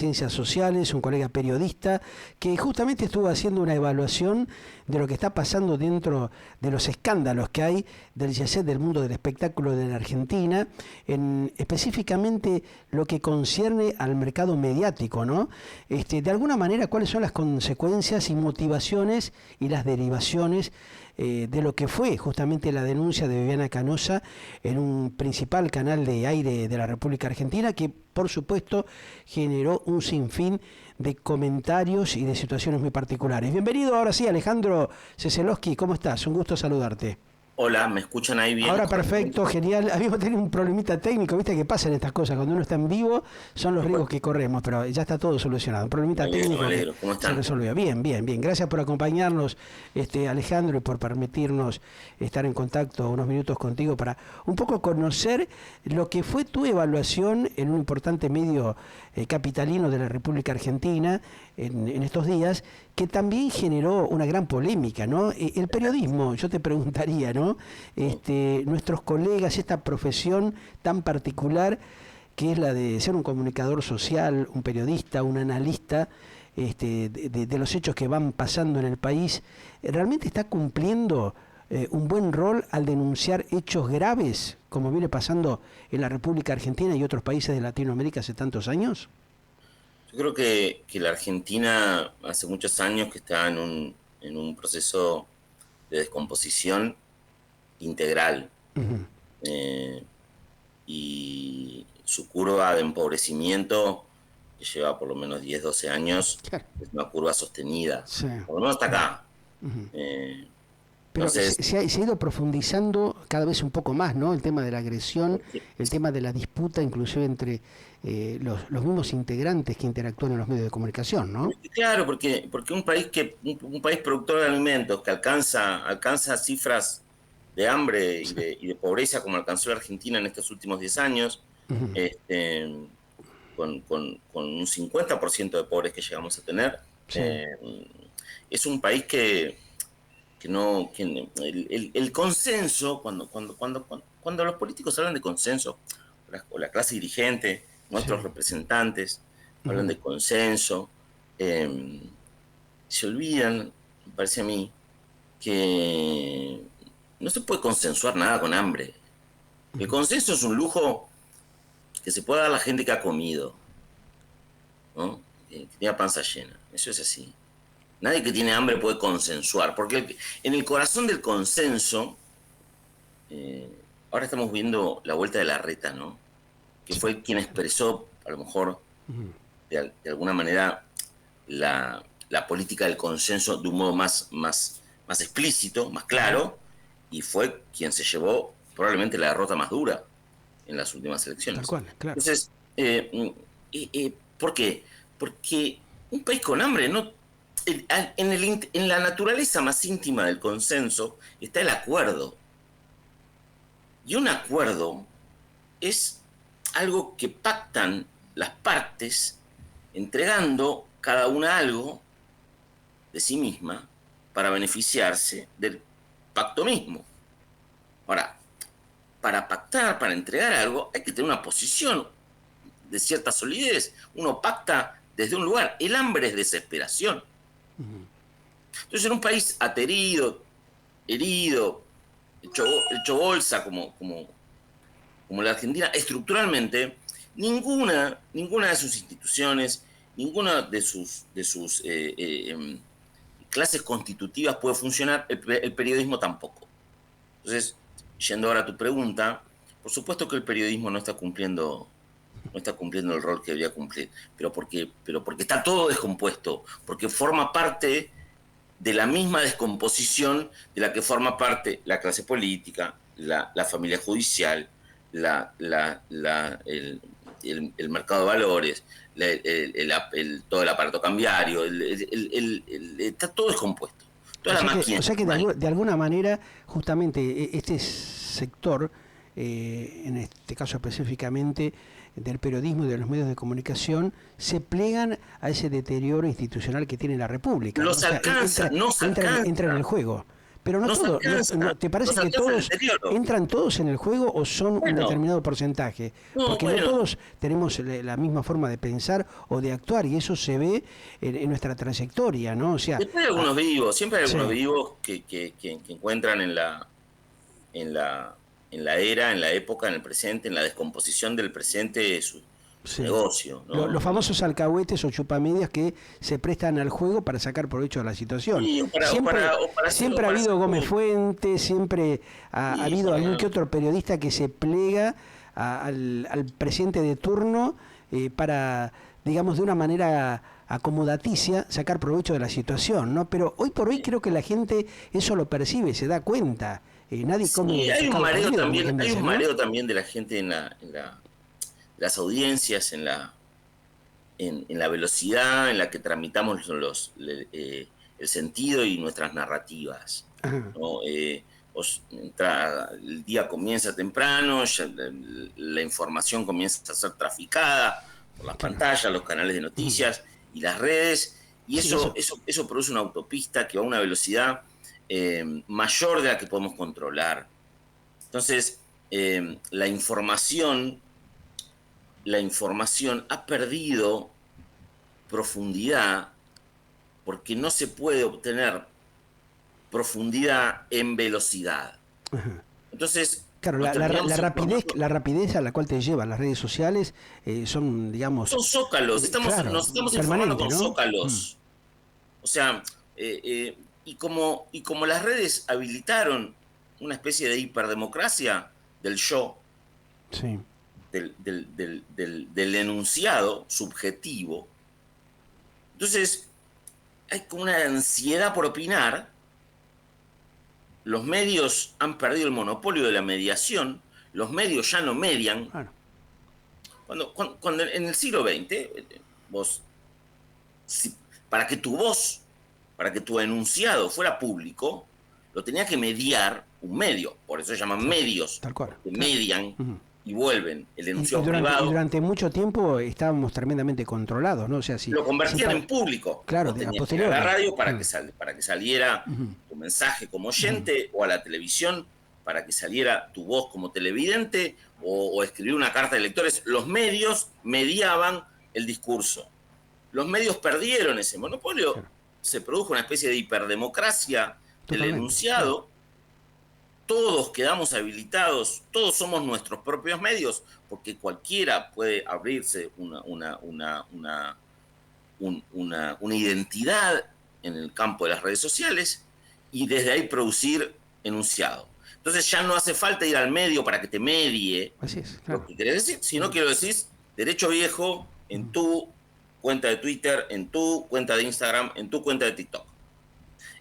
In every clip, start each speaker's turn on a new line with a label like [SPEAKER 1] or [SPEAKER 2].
[SPEAKER 1] Ciencias Sociales, un colega periodista, que justamente estuvo haciendo una evaluación de lo que está pasando dentro de los escándalos que hay del jet del mundo del espectáculo de la Argentina, específicamente lo que concierne al mercado mediático, ¿no? De alguna manera, ¿cuáles son las consecuencias y motivaciones y las derivaciones de lo que fue justamente la denuncia de Viviana Canosa en un principal canal de aire de la República Argentina, que por supuesto generó un sinfín de comentarios y de situaciones muy particulares? Bienvenido ahora sí, Alejandro Ceselowski, ¿cómo estás? Un gusto saludarte.
[SPEAKER 2] Hola, ¿me escuchan ahí bien?
[SPEAKER 1] Ahora perfecto, genial. Habíamos tenido un problemita técnico, viste que pasan estas cosas, cuando uno está en vivo son los riesgos que corremos, pero ya está todo solucionado. Un problemita técnico que
[SPEAKER 2] ¿Cómo
[SPEAKER 1] se
[SPEAKER 2] están?
[SPEAKER 1] resolvió. Bien, bien, bien. Gracias por acompañarnos, Alejandro, y por permitirnos estar en contacto unos minutos contigo para un poco conocer lo que fue tu evaluación en un importante medio capitalino de la República Argentina en estos días, que también generó una gran polémica, ¿no? El periodismo, yo te preguntaría, ¿no? Nuestros colegas, esta profesión tan particular que es la de ser un comunicador social, un periodista, un analista de los hechos que van pasando en el país, ¿realmente está cumpliendo un buen rol al denunciar hechos graves, como viene pasando en la República Argentina y otros países de Latinoamérica hace tantos años?
[SPEAKER 2] Yo creo que la Argentina hace muchos años que está en un proceso de descomposición integral.
[SPEAKER 1] Uh-huh.
[SPEAKER 2] eh, y su curva de empobrecimiento, que lleva por lo menos 10, 12 años,
[SPEAKER 1] Claro.
[SPEAKER 2] es una curva sostenida.
[SPEAKER 1] Sí.
[SPEAKER 2] Por lo menos hasta acá.
[SPEAKER 1] Uh-huh.
[SPEAKER 2] Eh,
[SPEAKER 1] Pero
[SPEAKER 2] entonces,
[SPEAKER 1] se ha ido profundizando cada vez un poco más, ¿no? El tema de la agresión,
[SPEAKER 2] porque-
[SPEAKER 1] el tema de la disputa, inclusive entre los mismos integrantes que interactúan en los medios de comunicación, ¿no?
[SPEAKER 2] claro, porque un país productor de alimentos que alcanza cifras de hambre y de pobreza como alcanzó la Argentina en estos últimos 10 años,
[SPEAKER 1] Uh-huh.
[SPEAKER 2] este, con un 50% de pobres que llegamos a tener,
[SPEAKER 1] Sí.
[SPEAKER 2] eh, es un país que no, que el consenso, cuando los políticos hablan de consenso, o la clase dirigente,
[SPEAKER 1] Sí.
[SPEAKER 2] nuestros representantes hablan
[SPEAKER 1] Uh-huh.
[SPEAKER 2] de consenso, se olvidan, me parece a mí, que no se puede consensuar nada con hambre. El
[SPEAKER 1] Uh-huh.
[SPEAKER 2] consenso es un lujo que se puede dar a la gente que ha comido, ¿no? Que tiene la panza llena. Eso es así. Nadie que tiene hambre puede consensuar, porque en el corazón del consenso, ahora estamos viendo la vuelta de Larreta, ¿no? Que
[SPEAKER 1] Sí.
[SPEAKER 2] fue quien expresó, a lo mejor,
[SPEAKER 1] Uh-huh.
[SPEAKER 2] de alguna manera, la política del consenso de un modo más explícito, más claro, y fue quien se llevó probablemente la derrota más dura en las últimas
[SPEAKER 1] Tal
[SPEAKER 2] elecciones.
[SPEAKER 1] cual, claro.
[SPEAKER 2] Entonces, ¿por qué? Porque un país con hambre no... En la naturaleza más íntima del consenso está el acuerdo. Y un acuerdo es algo que pactan las partes entregando cada una algo de sí misma para beneficiarse del pacto mismo. Ahora, para pactar, para entregar algo, hay que tener una posición de cierta solidez. Uno pacta desde un lugar. El hambre es desesperación.
[SPEAKER 1] Uh-huh.
[SPEAKER 2] Entonces, en un país aterido, herido, hecho bolsa como la Argentina, estructuralmente, ninguna de sus instituciones, ninguna de sus clases constitutivas puede funcionar, el periodismo tampoco. Entonces, yendo ahora a tu pregunta, por supuesto que el periodismo no está cumpliendo el rol que debería cumplir, pero porque está todo descompuesto, porque forma parte de la misma descomposición de la que forma parte la clase política, la familia judicial, el mercado de valores, todo el aparato cambiario, está todo descompuesto.
[SPEAKER 1] O
[SPEAKER 2] Toda la
[SPEAKER 1] sea que,
[SPEAKER 2] máquina
[SPEAKER 1] o sea que
[SPEAKER 2] está mal.
[SPEAKER 1] de alguna manera, justamente este sector, en este caso específicamente del periodismo y de los medios de comunicación, se plegan a ese deterioro institucional que tiene la República, ¿no? O
[SPEAKER 2] Los
[SPEAKER 1] sea,
[SPEAKER 2] alcanza, nos
[SPEAKER 1] entra en
[SPEAKER 2] alcanza.
[SPEAKER 1] el juego. Pero no
[SPEAKER 2] Nos
[SPEAKER 1] todos,
[SPEAKER 2] alcanza,
[SPEAKER 1] ¿te parece
[SPEAKER 2] nos
[SPEAKER 1] que
[SPEAKER 2] alcanza el
[SPEAKER 1] todos
[SPEAKER 2] deterioro.
[SPEAKER 1] entran todos en el juego o son un
[SPEAKER 2] Bueno,
[SPEAKER 1] determinado porcentaje?
[SPEAKER 2] no,
[SPEAKER 1] Porque no
[SPEAKER 2] bueno,
[SPEAKER 1] todos tenemos la misma forma de pensar o de actuar y eso se ve en nuestra trayectoria, ¿no? O sea,
[SPEAKER 2] después hay algunos vivos, siempre hay algunos
[SPEAKER 1] sí,
[SPEAKER 2] vivos que encuentran en la, en la era, en la época, en el presente, en la descomposición del presente su
[SPEAKER 1] sí.
[SPEAKER 2] negocio,
[SPEAKER 1] Los
[SPEAKER 2] ¿no?
[SPEAKER 1] famosos alcahuetes o chupamedias que se prestan al juego para sacar provecho de la situación.
[SPEAKER 2] Sí,
[SPEAKER 1] Siempre,
[SPEAKER 2] o
[SPEAKER 1] siempre ha
[SPEAKER 2] para hacer
[SPEAKER 1] habido Gómez
[SPEAKER 2] jugo.
[SPEAKER 1] Fuente, siempre ha
[SPEAKER 2] Sí,
[SPEAKER 1] habido algún que otro periodista que se plega al presidente de turno para, digamos, de una manera acomodaticia sacar provecho de la situación, ¿no? Pero hoy por hoy creo que la gente eso lo percibe, se da cuenta. Nadie
[SPEAKER 2] Sí,
[SPEAKER 1] come pescado podrido, como quien
[SPEAKER 2] hay
[SPEAKER 1] dice,
[SPEAKER 2] un
[SPEAKER 1] ¿no?
[SPEAKER 2] mareo también de la gente las audiencias, en la velocidad en la que tramitamos el sentido y nuestras narrativas,
[SPEAKER 1] Ajá,
[SPEAKER 2] ¿no? El día comienza temprano, ya la información comienza a ser traficada por las
[SPEAKER 1] claro.
[SPEAKER 2] pantallas, los canales de
[SPEAKER 1] Ujú.
[SPEAKER 2] noticias y las redes, y
[SPEAKER 1] Sí, eso.
[SPEAKER 2] eso produce una autopista que va a una velocidad mayor de la que podemos controlar. Entonces, la información ha perdido profundidad porque no se puede obtener profundidad en velocidad. Entonces,
[SPEAKER 1] Claro,
[SPEAKER 2] nos terminamos
[SPEAKER 1] la
[SPEAKER 2] informando.
[SPEAKER 1] rapidez a la cual te llevan las redes sociales son, digamos,
[SPEAKER 2] Son zócalos,
[SPEAKER 1] claro,
[SPEAKER 2] nos estamos informando
[SPEAKER 1] permanente,
[SPEAKER 2] con
[SPEAKER 1] ¿no? Mm,
[SPEAKER 2] zócalos. O sea, y como las redes habilitaron una especie de hiperdemocracia del yo,
[SPEAKER 1] sí.
[SPEAKER 2] del enunciado subjetivo, entonces hay como una ansiedad por opinar. Los medios han perdido el monopolio de la mediación, los medios ya no median.
[SPEAKER 1] Claro.
[SPEAKER 2] Cuando en el siglo XX, vos, si, para que tu voz, para que tu enunciado fuera público, lo tenía que mediar un medio, por eso se llaman medios,
[SPEAKER 1] Tal cual,
[SPEAKER 2] porque
[SPEAKER 1] claro.
[SPEAKER 2] median
[SPEAKER 1] Ujú.
[SPEAKER 2] y vuelven el
[SPEAKER 1] Y
[SPEAKER 2] enunciado
[SPEAKER 1] y
[SPEAKER 2] privado,
[SPEAKER 1] durante mucho tiempo estábamos tremendamente controlados, ¿no? O sea,
[SPEAKER 2] lo
[SPEAKER 1] si
[SPEAKER 2] convertían
[SPEAKER 1] para,
[SPEAKER 2] en público.
[SPEAKER 1] claro,
[SPEAKER 2] Vos
[SPEAKER 1] a
[SPEAKER 2] tenías que ir a la
[SPEAKER 1] posteriori.
[SPEAKER 2] radio
[SPEAKER 1] Mm,
[SPEAKER 2] para que saliera
[SPEAKER 1] ujú,
[SPEAKER 2] tu mensaje como
[SPEAKER 1] ujú,
[SPEAKER 2] oyente, o a la televisión para que saliera tu voz como televidente, o escribir una carta de lectores. Los medios mediaban el discurso. Los medios perdieron ese monopolio,
[SPEAKER 1] claro,
[SPEAKER 2] se produjo una especie de hiperdemocracia del
[SPEAKER 1] totalmente, claro.
[SPEAKER 2] enunciado, todos quedamos habilitados, todos somos nuestros propios medios, porque cualquiera puede abrirse una identidad en el campo de las redes sociales y desde ahí producir enunciado. Entonces ya no hace falta ir al medio para que te medie
[SPEAKER 1] Así es,
[SPEAKER 2] lo
[SPEAKER 1] claro.
[SPEAKER 2] que querés decir, sino
[SPEAKER 1] Ujú,
[SPEAKER 2] que lo decís derecho viejo en
[SPEAKER 1] ujú,
[SPEAKER 2] tu cuenta de Twitter, en tu cuenta de Instagram, en tu cuenta de TikTok.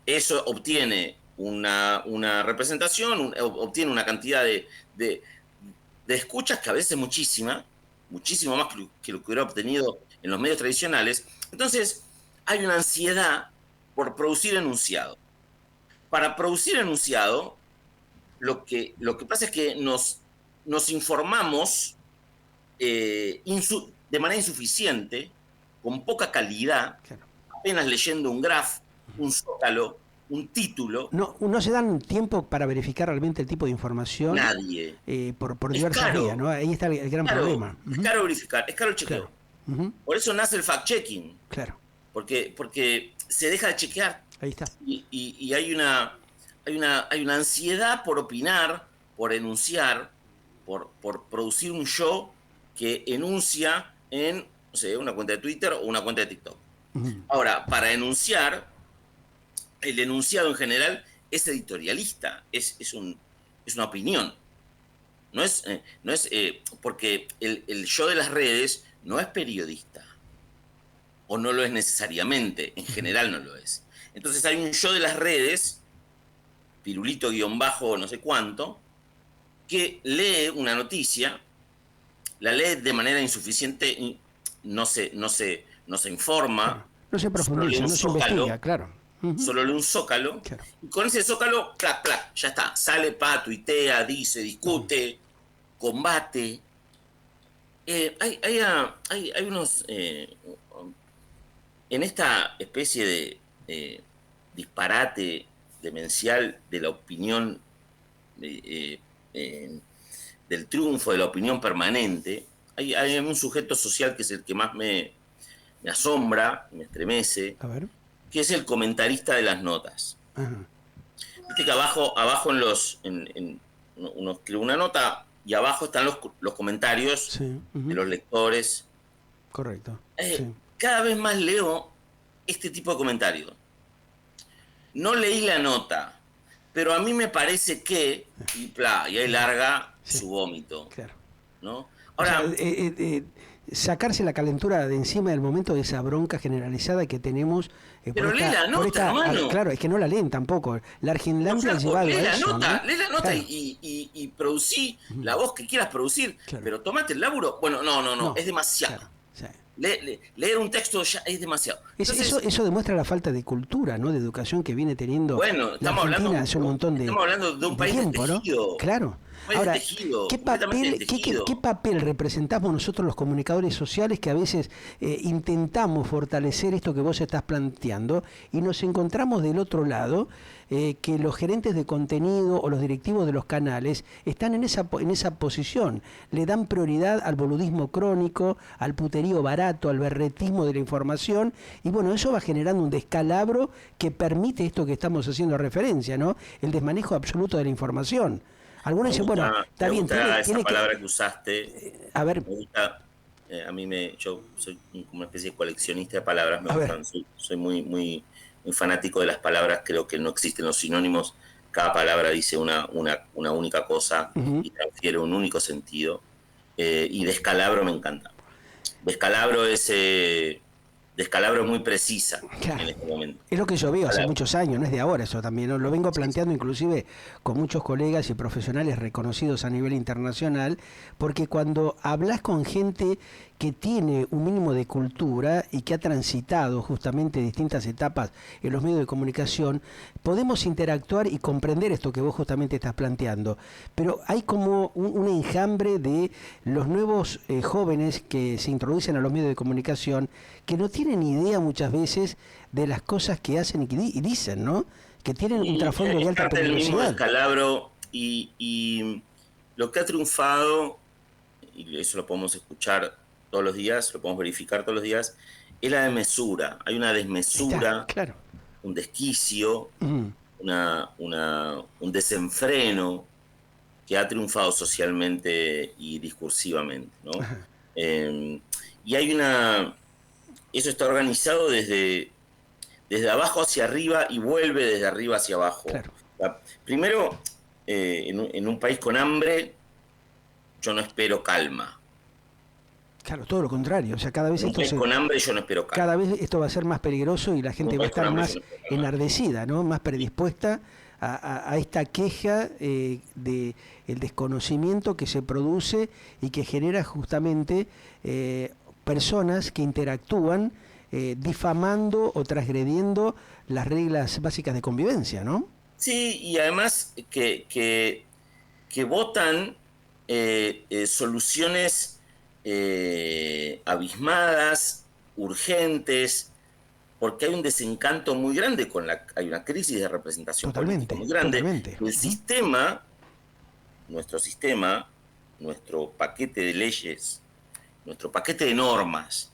[SPEAKER 2] Eso obtiene una representación, obtiene una cantidad de escuchas que a veces es muchísima, muchísimo más que lo que hubiera obtenido en los medios tradicionales. Entonces, hay una ansiedad por producir enunciado. Para producir enunciado, lo que pasa es que nos informamos de manera insuficiente, con poca calidad,
[SPEAKER 1] claro.
[SPEAKER 2] apenas leyendo un graph, un zócalo, un título.
[SPEAKER 1] No, no se dan tiempo para verificar realmente el tipo de información
[SPEAKER 2] Nadie.
[SPEAKER 1] por
[SPEAKER 2] Es
[SPEAKER 1] diversas vías,
[SPEAKER 2] caro,
[SPEAKER 1] ¿no? Ahí está el gran problema.
[SPEAKER 2] es
[SPEAKER 1] Ujú,
[SPEAKER 2] caro verificar, es caro el
[SPEAKER 1] claro.
[SPEAKER 2] chequeo.
[SPEAKER 1] Ujú,
[SPEAKER 2] Por eso nace el fact-checking,
[SPEAKER 1] claro.
[SPEAKER 2] porque se deja de chequear
[SPEAKER 1] Ahí está.
[SPEAKER 2] y hay una ansiedad por opinar, por enunciar, por producir un show que enuncia en, no sé, una cuenta de Twitter o una cuenta de TikTok.
[SPEAKER 1] Ujú,
[SPEAKER 2] Ahora, para enunciar, el enunciado en general es editorialista, es una opinión. No es porque el show de las redes no es periodista, o no lo es necesariamente, en
[SPEAKER 1] ujú.
[SPEAKER 2] general no lo es. Entonces hay un show de las redes, pirulito guión bajo no sé cuánto, que lee una noticia, la lee de manera insuficiente, y no se informa,
[SPEAKER 1] Claro. No se
[SPEAKER 2] solo lee
[SPEAKER 1] profundiza,
[SPEAKER 2] un
[SPEAKER 1] no se investiga,
[SPEAKER 2] zócalo,
[SPEAKER 1] claro. Ujú,
[SPEAKER 2] solo lee un zócalo,
[SPEAKER 1] claro.
[SPEAKER 2] y con ese zócalo, clac, clac, ya está, sale, tuitea, dice,
[SPEAKER 1] Ujú.
[SPEAKER 2] discute, combate. Hay unos, en esta especie de disparate demencial de la opinión, del triunfo de la opinión permanente, hay un sujeto social que es el que más me asombra, me estremece,
[SPEAKER 1] A ver.
[SPEAKER 2] que es el comentarista de las notas.
[SPEAKER 1] Ajá.
[SPEAKER 2] Viste que abajo uno escribe una nota y abajo están los comentarios
[SPEAKER 1] Sí.
[SPEAKER 2] de los lectores.
[SPEAKER 1] Correcto. Sí.
[SPEAKER 2] Cada vez más leo este tipo de comentarios. No leí la nota, pero a mí me parece que, y ahí larga su vómito.
[SPEAKER 1] Claro.
[SPEAKER 2] ¿No? Ahora,
[SPEAKER 1] o sea, sacarse la calentura de encima del momento de esa bronca generalizada que tenemos.
[SPEAKER 2] Pero lee la nota, hermano.
[SPEAKER 1] Claro, es que no la leen tampoco. La Argenlandia ha llevado
[SPEAKER 2] lee
[SPEAKER 1] a
[SPEAKER 2] la
[SPEAKER 1] eso,
[SPEAKER 2] nota,
[SPEAKER 1] ¿no?
[SPEAKER 2] lee la nota
[SPEAKER 1] Claro.
[SPEAKER 2] y producí la voz que quieras producir,
[SPEAKER 1] Claro.
[SPEAKER 2] pero tomate el laburo. Bueno, no, es demasiado.
[SPEAKER 1] Claro, sí.
[SPEAKER 2] Leer un texto ya es demasiado. Entonces,
[SPEAKER 1] eso demuestra la falta de cultura, ¿no? De educación que viene teniendo
[SPEAKER 2] bueno,
[SPEAKER 1] la Argentina hace un montón de
[SPEAKER 2] estamos hablando de un país
[SPEAKER 1] tiempo,
[SPEAKER 2] tejido.
[SPEAKER 1] ¿no? Claro. Ahora, ¿qué papel representamos nosotros los comunicadores sociales que a veces intentamos fortalecer esto que vos estás planteando y nos encontramos del otro lado que los gerentes de contenido o los directivos de los canales están en esa posición? Le dan prioridad al boludismo crónico, al puterío barato, al berretismo de la información, y bueno, eso va generando un descalabro que permite esto que estamos haciendo referencia, ¿no? El desmanejo absoluto de la información. Algunos dicen, bueno, está bien,
[SPEAKER 2] esa palabra que usaste.
[SPEAKER 1] A ver.
[SPEAKER 2] Me gusta, yo soy como una especie de coleccionista de palabras, me gustan, soy muy fanático de las palabras, creo que no existen los sinónimos, cada palabra dice una única cosa y transfiere un único sentido, y descalabro me encanta. Descalabro es muy precisa,
[SPEAKER 1] claro,
[SPEAKER 2] en este momento.
[SPEAKER 1] Es lo que yo veo hace muchos años, no es de ahora eso también, ¿no? Lo vengo planteando inclusive con muchos colegas y profesionales reconocidos a nivel internacional, porque cuando hablas con gente que tiene un mínimo de cultura y que ha transitado justamente distintas etapas en los medios de comunicación, podemos interactuar y comprender esto que vos justamente estás planteando. Pero hay como un enjambre de los nuevos jóvenes que se introducen a los medios de comunicación que no tienen idea muchas veces de las cosas que hacen y dicen, ¿no? Que tienen un trasfondo de alta
[SPEAKER 2] peligrosidad. El mismo descalabro y lo que ha triunfado, y eso lo podemos escuchar todos los días, lo podemos verificar todos los días, es la desmesura. Hay una desmesura,
[SPEAKER 1] claro,
[SPEAKER 2] un desquicio, un desenfreno que ha triunfado socialmente y discursivamente, ¿no? Y hay eso está organizado desde abajo hacia arriba y vuelve desde arriba hacia abajo.
[SPEAKER 1] Claro.
[SPEAKER 2] Primero, en un país con hambre, yo no espero calma.
[SPEAKER 1] Claro, todo lo contrario. O sea, cada vez
[SPEAKER 2] con hambre yo no espero calma.
[SPEAKER 1] Cada vez esto va a ser más peligroso y la gente va a estar más enardecida, ¿no? Más predispuesta a esta queja de el desconocimiento que se produce y que genera justamente personas que interactúan difamando o transgrediendo las reglas básicas de convivencia, ¿no?
[SPEAKER 2] Sí, y además que votan soluciones abismadas, urgentes, porque hay un desencanto muy grande hay una crisis de representación política muy grande.
[SPEAKER 1] Totalmente.
[SPEAKER 2] El sistema, nuestro paquete de leyes, nuestro paquete de normas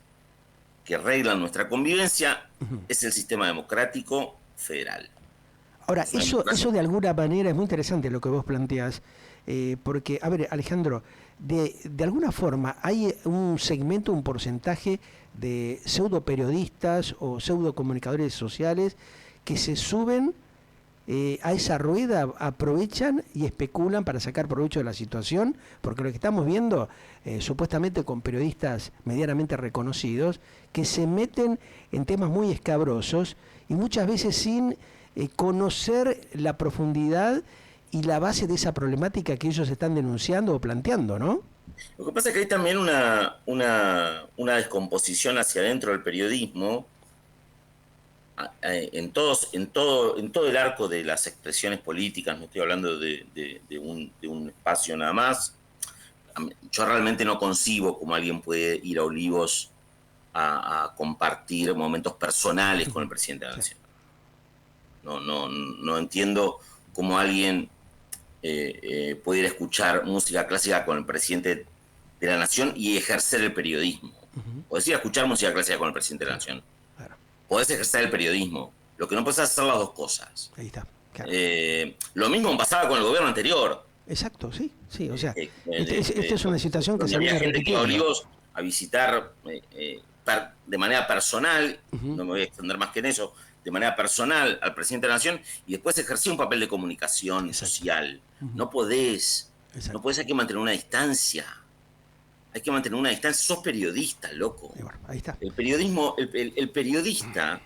[SPEAKER 2] que reglan nuestra convivencia es el sistema democrático federal.
[SPEAKER 1] Ahora, eso de alguna manera es muy interesante lo que vos planteás, porque, a ver, Alejandro, de alguna forma hay un segmento, un porcentaje de pseudo periodistas o pseudo comunicadores sociales que se suben a esa rueda, aprovechan y especulan para sacar provecho de la situación, porque lo que estamos viendo, supuestamente con periodistas medianamente reconocidos, que se meten en temas muy escabrosos y muchas veces sin conocer la profundidad y la base de esa problemática que ellos están denunciando o planteando, ¿no?
[SPEAKER 2] Lo que pasa es que hay también una descomposición hacia adentro del periodismo en todo el arco de las expresiones políticas. No estoy hablando de un espacio nada más. Yo realmente no concibo cómo alguien puede ir a Olivos a compartir momentos personales con el presidente de la Nación. No entiendo cómo alguien puede ir a escuchar música clásica con el presidente de la Nación y ejercer el periodismo. Podés ir a escuchar música clásica con el presidente de la Nación.
[SPEAKER 1] Claro.
[SPEAKER 2] Podés ejercer el periodismo. Lo que no podés hacer las dos cosas.
[SPEAKER 1] Ahí está. Claro.
[SPEAKER 2] Lo mismo pasaba con el gobierno anterior.
[SPEAKER 1] Exacto, sí. O sea, esta es una situación que se
[SPEAKER 2] había
[SPEAKER 1] viene
[SPEAKER 2] gente que iba a
[SPEAKER 1] repitiendo.
[SPEAKER 2] Olivos a visitar de manera personal, no me voy a extender más que en eso, de manera personal al presidente de la Nación, y después ejercía un papel de comunicación social. No podés, hay que mantener una distancia. Hay que mantener una distancia. Sos periodista, loco.
[SPEAKER 1] Bueno, ahí está.
[SPEAKER 2] El periodismo, el periodista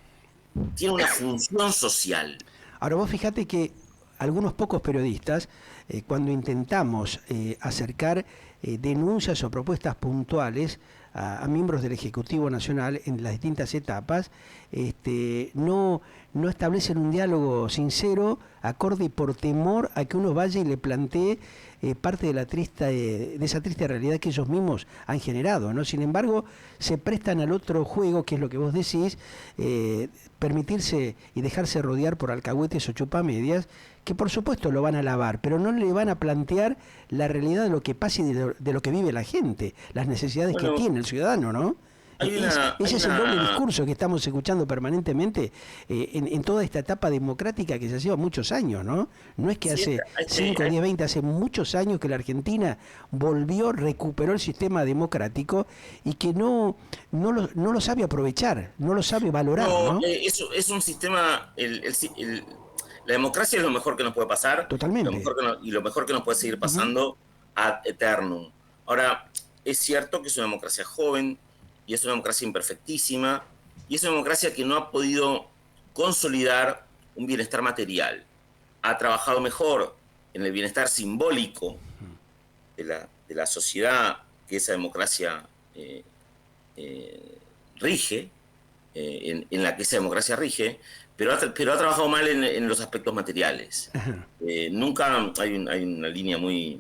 [SPEAKER 2] tiene una función social.
[SPEAKER 1] Ahora vos fíjate que algunos pocos periodistas, cuando intentamos acercar denuncias o propuestas puntuales a miembros del Ejecutivo Nacional en las distintas etapas, no establecen un diálogo sincero, acorde, por temor a que uno vaya y le plantee parte de esa triste realidad que ellos mismos han generado, ¿no? Sin embargo, se prestan al otro juego, que es lo que vos decís, permitirse y dejarse rodear por alcahuetes o chupamedias, que por supuesto lo van a alabar, pero no le van a plantear la realidad de lo que pasa y de lo que vive la gente, las necesidades que tiene el ciudadano, ¿no? Ese es el doble discurso que estamos escuchando permanentemente en toda esta etapa democrática que se lleva muchos años, ¿no? No es que hace 5, 10, 20, hace muchos años que la Argentina recuperó el sistema democrático y que no lo sabe aprovechar, no lo sabe valorar, ¿no?
[SPEAKER 2] Es un sistema, la democracia es lo mejor que nos puede pasar.
[SPEAKER 1] Totalmente.
[SPEAKER 2] Lo mejor que nos puede seguir pasando ad eternum. Ahora, es cierto que es una democracia joven, y es una democracia imperfectísima, y es una democracia que no ha podido consolidar un bienestar material. Ha trabajado mejor en el bienestar simbólico de la sociedad que esa democracia rige, en la que esa democracia rige, pero ha trabajado mal en los aspectos materiales. Nunca hay una línea muy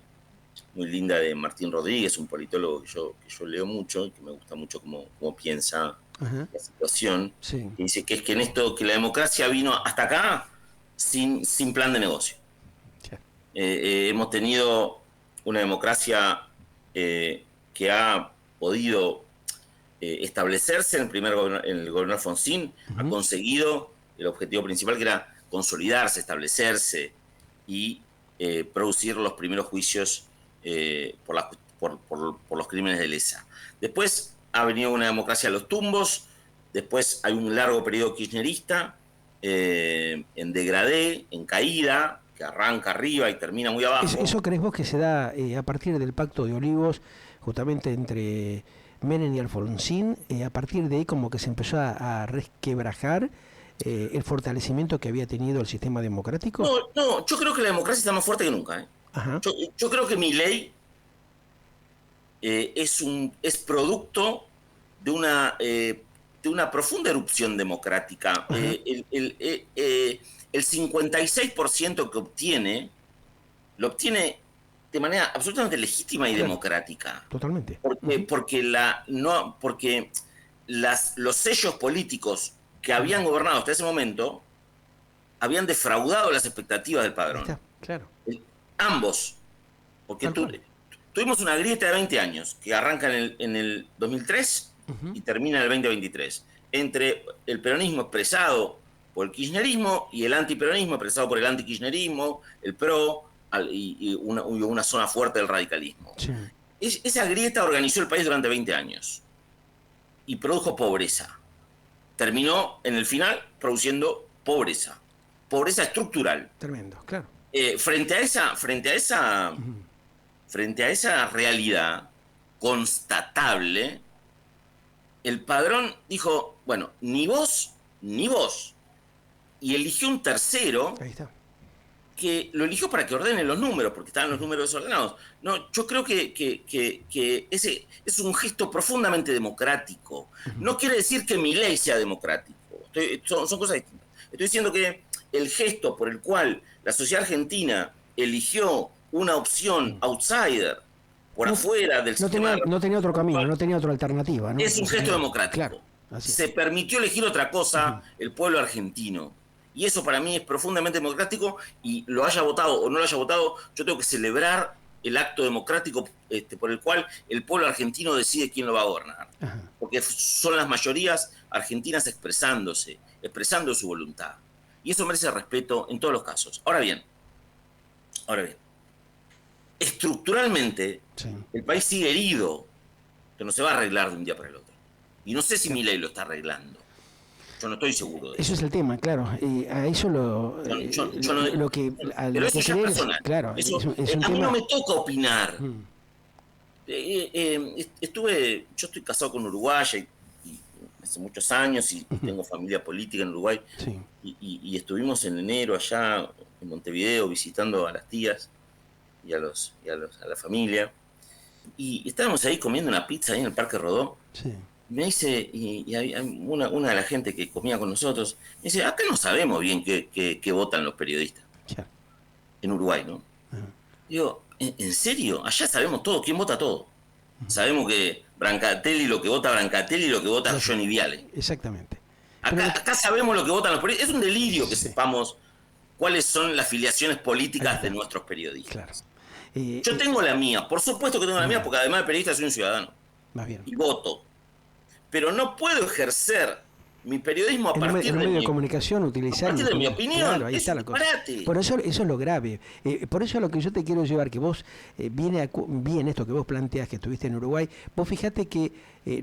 [SPEAKER 2] linda de Martín Rodríguez, un politólogo que yo leo mucho y que me gusta mucho cómo piensa la situación, que dice que es que que la democracia vino hasta acá sin plan de negocio. Hemos tenido una democracia que ha podido establecerse en el gobierno Alfonsín, ha conseguido el objetivo principal, que era consolidarse, establecerse y producir los primeros juicios por los crímenes de lesa. Después ha venido una democracia a los tumbos, después hay un largo periodo kirchnerista en degradé, en caída, que arranca arriba y termina muy abajo.
[SPEAKER 1] ¿Eso crees vos que se da a partir del Pacto de Olivos, justamente entre Menem y Alfonsín? A partir de ahí como que se empezó a resquebrajar el fortalecimiento que había tenido el sistema democrático.
[SPEAKER 2] No, yo creo que la democracia está más fuerte que nunca. Yo creo que Milei es producto de una profunda erupción democrática. El 56% que obtiene, lo obtiene de manera absolutamente legítima y democrática.
[SPEAKER 1] Totalmente.
[SPEAKER 2] Porque los sellos políticos que habían gobernado hasta ese momento habían defraudado las expectativas del padrón.
[SPEAKER 1] Claro.
[SPEAKER 2] Ambos. Porque tuvimos una grieta de 20 años que arranca en el 2003 y termina en el 2023. Entre el peronismo expresado por el kirchnerismo y el antiperonismo expresado por el antikirchnerismo, el PRO y una zona fuerte del radicalismo. Esa grieta organizó el país durante 20 años y produjo pobreza. Terminó en el final produciendo pobreza estructural.
[SPEAKER 1] Tremendo, claro.
[SPEAKER 2] Frente a esa realidad constatable, el padrón dijo, bueno, ni vos, y eligió un tercero.
[SPEAKER 1] Ahí está.
[SPEAKER 2] Que lo eligió para que ordene los números, porque estaban los números desordenados. No, yo creo que ese es un gesto profundamente democrático. No quiere decir que Milei sea democrático. Son cosas distintas. Estoy diciendo que el gesto por el cual la sociedad argentina eligió una opción outsider, por afuera del sistema...
[SPEAKER 1] No tenía otro camino, no tenía otra alternativa, ¿no?
[SPEAKER 2] Es un gesto democrático.
[SPEAKER 1] Claro,
[SPEAKER 2] se permitió elegir otra cosa el pueblo argentino. Y eso para mí es profundamente democrático, y lo haya votado o no lo haya votado, yo tengo que celebrar el acto democrático por el cual el pueblo argentino decide quién lo va a gobernar.
[SPEAKER 1] Ajá.
[SPEAKER 2] Porque son las mayorías argentinas expresando su voluntad. Y eso merece respeto en todos los casos. Ahora bien, estructuralmente, sí, el país sigue herido, que no se va a arreglar de un día para el otro. Y no sé si Milei lo está arreglando. Yo no estoy seguro de eso.
[SPEAKER 1] Eso es el tema, claro. A eso lo que...
[SPEAKER 2] Pero eso ya es personal.
[SPEAKER 1] Claro,
[SPEAKER 2] eso,
[SPEAKER 1] es un
[SPEAKER 2] a mí
[SPEAKER 1] tema...
[SPEAKER 2] no me toca opinar. Yo estoy casado con uruguaya y hace muchos años, y tengo familia política en Uruguay.
[SPEAKER 1] Sí.
[SPEAKER 2] Y estuvimos en enero allá en Montevideo visitando a las tías y a la familia. Y estábamos ahí comiendo una pizza ahí en el Parque Rodó. Sí. Me dice, y una de la gente que comía con nosotros, me dice, acá no sabemos bien qué votan los periodistas. Yeah. En Uruguay, ¿no? Digo, ¿en serio? Allá sabemos todo, ¿quién vota todo? Sabemos que Brancatelli, lo que vota Brancatelli, lo que vota Johnny Viale.
[SPEAKER 1] Exactamente.
[SPEAKER 2] Acá sabemos lo que votan los periodistas. Es un delirio que sepamos cuáles son las filiaciones políticas de nuestros periodistas. Claro. Yo tengo la mía, por supuesto que tengo la mía, porque además de periodista soy un ciudadano.
[SPEAKER 1] Más bien.
[SPEAKER 2] Y voto. Pero no puedo ejercer mi periodismo a partir de
[SPEAKER 1] medio de comunicación, utilizar
[SPEAKER 2] mi opinión.
[SPEAKER 1] Claro, ahí está la cosa. Por eso es lo grave. Por eso a lo que yo te quiero llevar, que vos bien esto que vos planteás, que estuviste en Uruguay, vos fijate que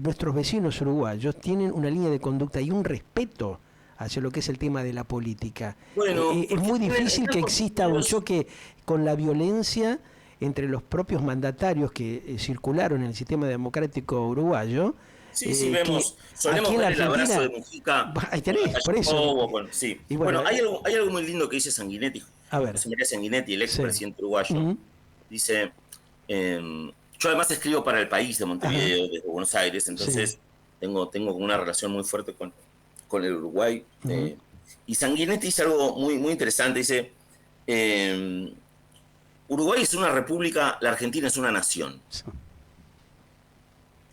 [SPEAKER 1] nuestros vecinos uruguayos tienen una línea de conducta y un respeto hacia lo que es el tema de la política. Bueno, es muy difícil que exista un choque con la violencia entre los propios mandatarios que circularon en el sistema democrático uruguayo.
[SPEAKER 2] Sí, solemos ver el abrazo de Mujica.
[SPEAKER 1] Ahí tenés, por eso.
[SPEAKER 2] Sí. Y bueno, hay algo muy lindo que dice Sanguinetti, José María Sanguinetti, el expresidente uruguayo. Dice, yo además escribo para El País de Montevideo, desde Buenos Aires, entonces tengo una relación muy fuerte con el Uruguay. Y Sanguinetti dice algo muy, muy interesante, dice, Uruguay es una república, la Argentina es una nación.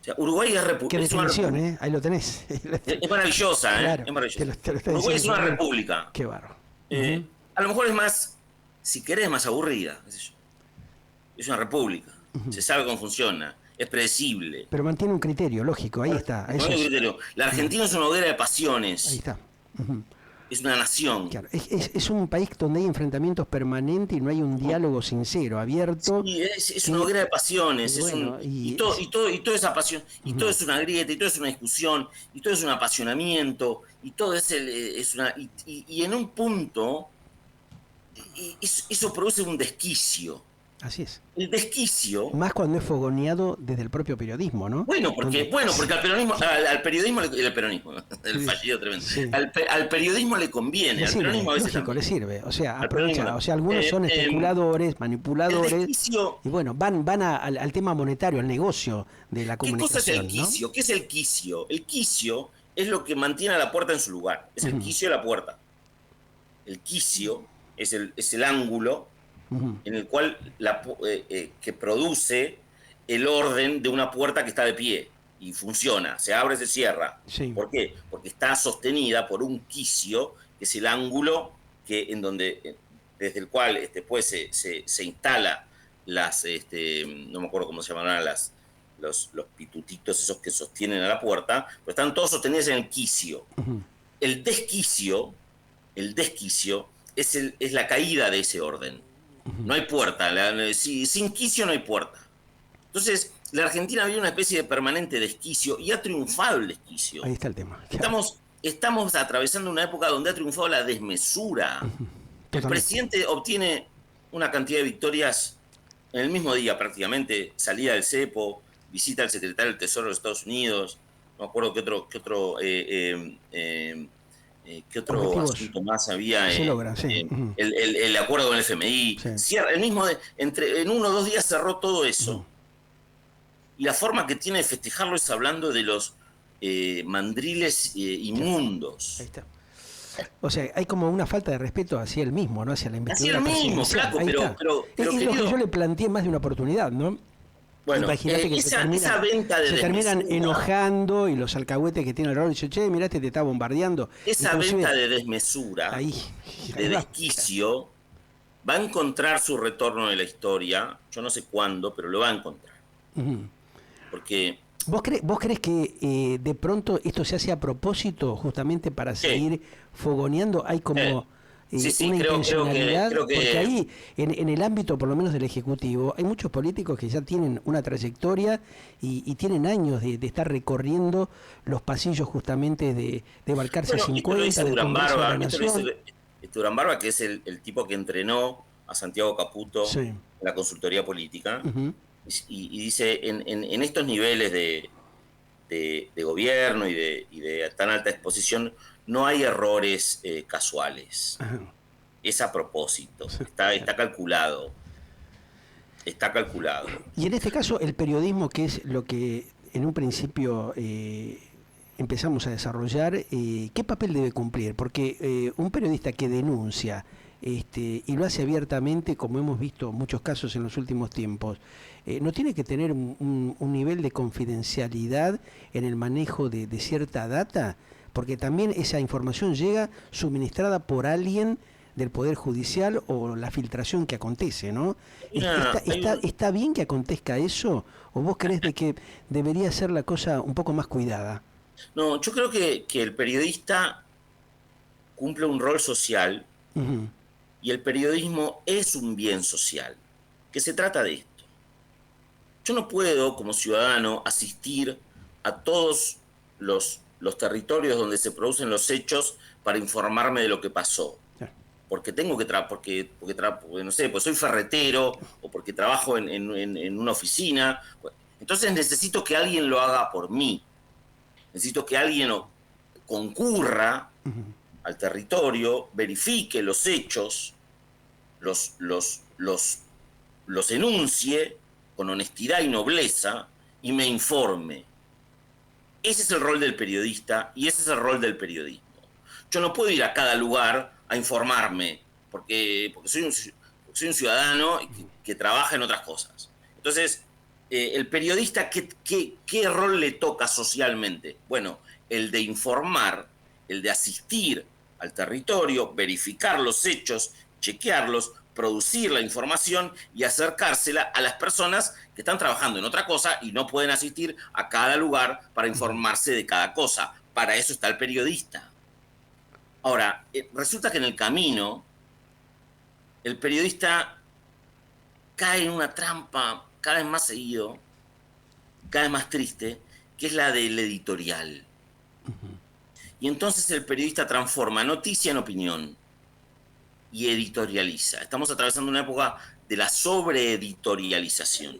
[SPEAKER 2] O sea, Uruguay es república.
[SPEAKER 1] Qué definición, ahí lo tenés.
[SPEAKER 2] Es maravillosa,
[SPEAKER 1] claro,
[SPEAKER 2] es maravillosa. Uruguay es una república.
[SPEAKER 1] Qué barro.
[SPEAKER 2] A lo mejor es más, si querés, más aburrida. Qué sé yo. Es una república. Se sabe cómo funciona. Es predecible.
[SPEAKER 1] Pero mantiene un criterio, lógico, ahí está.
[SPEAKER 2] Criterio. La Argentina es una hoguera de pasiones.
[SPEAKER 1] Ahí está.
[SPEAKER 2] Es una nación.
[SPEAKER 1] Claro, es un país donde hay enfrentamientos permanentes y no hay un diálogo sincero, abierto.
[SPEAKER 2] Sí, es una hoguera de pasiones. Y toda esa pasión, y todo es una grieta, y todo es una discusión, y todo es un apasionamiento, y todo es una. Y en un punto, eso produce un desquicio.
[SPEAKER 1] Así es.
[SPEAKER 2] El desquicio.
[SPEAKER 1] Más cuando es fogoneado desde el propio periodismo, ¿no?
[SPEAKER 2] Porque al periodismo el fallido tremendo. Sí. Al periodismo le conviene, al peronismo a veces
[SPEAKER 1] lógico, le sirve. O sea, aprovecha. O sea, algunos son especuladores, manipuladores. Y bueno, van al tema monetario, al negocio de la comunicación.
[SPEAKER 2] ¿Qué cosa es el quicio? ¿no? ¿Qué es el quicio? El quicio es lo que mantiene a la puerta en su lugar. Es el quicio de la puerta. El quicio es el ángulo en el cual que produce el orden de una puerta que está de pie y funciona, se abre, se cierra. Sí. ¿Por qué? Porque está sostenida por un quicio, que es el ángulo desde el cual después se instala no me acuerdo cómo se llamarán los pitutitos esos que sostienen a la puerta, pero están todos sostenidos en el quicio. El desquicio es la caída de ese orden. No hay puerta. Sin quicio no hay puerta. Entonces, la Argentina vive una especie de permanente desquicio y ha triunfado el desquicio.
[SPEAKER 1] Ahí está el tema.
[SPEAKER 2] Estamos atravesando una época donde ha triunfado la desmesura. El presidente obtiene una cantidad de victorias en el mismo día prácticamente. Salida del cepo, visita al secretario del Tesoro de los Estados Unidos. No me acuerdo qué otro asunto más había.
[SPEAKER 1] Se logra, sí.
[SPEAKER 2] El acuerdo con el FMI. Sí. En 1 o 2 días cerró todo eso. Y la forma que tiene de festejarlo es hablando de los mandriles inmundos.
[SPEAKER 1] Ahí está. O sea, hay como una falta de respeto hacia él mismo, ¿no? Hacia la investidura.
[SPEAKER 2] Hacia él mismo, flaco, pero
[SPEAKER 1] es lo que yo le planteé más de una oportunidad, ¿no?
[SPEAKER 2] Bueno,
[SPEAKER 1] Imagínate que
[SPEAKER 2] esa venta de
[SPEAKER 1] se terminan
[SPEAKER 2] desmesura,
[SPEAKER 1] enojando y los alcahuetes que tienen alrededor dicen, che, mirá, te está bombardeando.
[SPEAKER 2] esa
[SPEAKER 1] Inclusive,
[SPEAKER 2] venta de desmesura,
[SPEAKER 1] ahí,
[SPEAKER 2] de
[SPEAKER 1] ahí va.
[SPEAKER 2] desquicio, va a encontrar su retorno en la historia, yo no sé cuándo, pero lo va a encontrar.
[SPEAKER 1] Ujú.
[SPEAKER 2] Porque,
[SPEAKER 1] ¿Vos crees que de pronto esto se hace a propósito justamente para
[SPEAKER 2] ¿qué?
[SPEAKER 1] seguir fogoneando? ¿Hay como
[SPEAKER 2] Sí,
[SPEAKER 1] una intencionalidad?
[SPEAKER 2] creo
[SPEAKER 1] Porque
[SPEAKER 2] que,
[SPEAKER 1] ahí, en el ámbito por lo menos del Ejecutivo, hay muchos políticos que ya tienen una trayectoria y tienen años de estar recorriendo los pasillos justamente de Balcarce
[SPEAKER 2] bueno, esto lo
[SPEAKER 1] 50,
[SPEAKER 2] dice
[SPEAKER 1] del
[SPEAKER 2] Durán
[SPEAKER 1] Congreso de la
[SPEAKER 2] Barba,
[SPEAKER 1] Nación.
[SPEAKER 2] Durán Barba, que es el tipo que entrenó a Santiago Caputo
[SPEAKER 1] Sí.
[SPEAKER 2] en la consultoría política,
[SPEAKER 1] Ujú.
[SPEAKER 2] y dice, en estos niveles de gobierno y de tan alta exposición, no hay errores casuales.
[SPEAKER 1] Ajá.
[SPEAKER 2] Es a propósito,
[SPEAKER 1] Sí, sí.
[SPEAKER 2] está calculado, está calculado.
[SPEAKER 1] Y en este caso, el periodismo, que es lo que en un principio empezamos a desarrollar, ¿qué papel debe cumplir? Porque un periodista que denuncia y lo hace abiertamente, como hemos visto muchos casos en los últimos tiempos, ¿no tiene que tener un nivel de confidencialidad en el manejo de cierta data? Porque también esa información llega suministrada por alguien del Poder Judicial o la filtración que acontece, ¿no? ¿Está bien que acontezca eso? ¿O vos crees de que debería ser la cosa un poco más cuidada?
[SPEAKER 2] No, yo creo que el periodista cumple un rol social
[SPEAKER 1] Ujú.
[SPEAKER 2] y el periodismo es un bien social. Que se trata de esto. Yo no puedo, como ciudadano, asistir a todos los territorios donde se producen los hechos para informarme de lo que pasó.
[SPEAKER 1] Sí.
[SPEAKER 2] Porque tengo que porque no sé, pues soy ferretero o porque trabajo en una oficina. Entonces necesito que alguien lo haga por mí. Necesito que alguien concurra
[SPEAKER 1] Ujú.
[SPEAKER 2] al territorio, verifique los hechos, los, los, los, los enuncie con honestidad y nobleza y me informe. Ese es el rol del periodista y ese es el rol del periodismo. Yo no puedo ir a cada lugar a informarme porque soy un ciudadano que trabaja en otras cosas. Entonces, el periodista, ¿qué rol le toca socialmente? Bueno, el de informar, el de asistir al territorio, verificar los hechos, chequearlos, producir la información y acercársela a las personas que están trabajando en otra cosa y no pueden asistir a cada lugar para informarse de cada cosa. Para eso está el periodista. Ahora, resulta que en el camino el periodista cae en una trampa cada vez más seguido, cada vez más triste, que es la del editorial. Y entonces el periodista transforma noticia en opinión y editorializa. Estamos atravesando una época de la sobreeditorialización.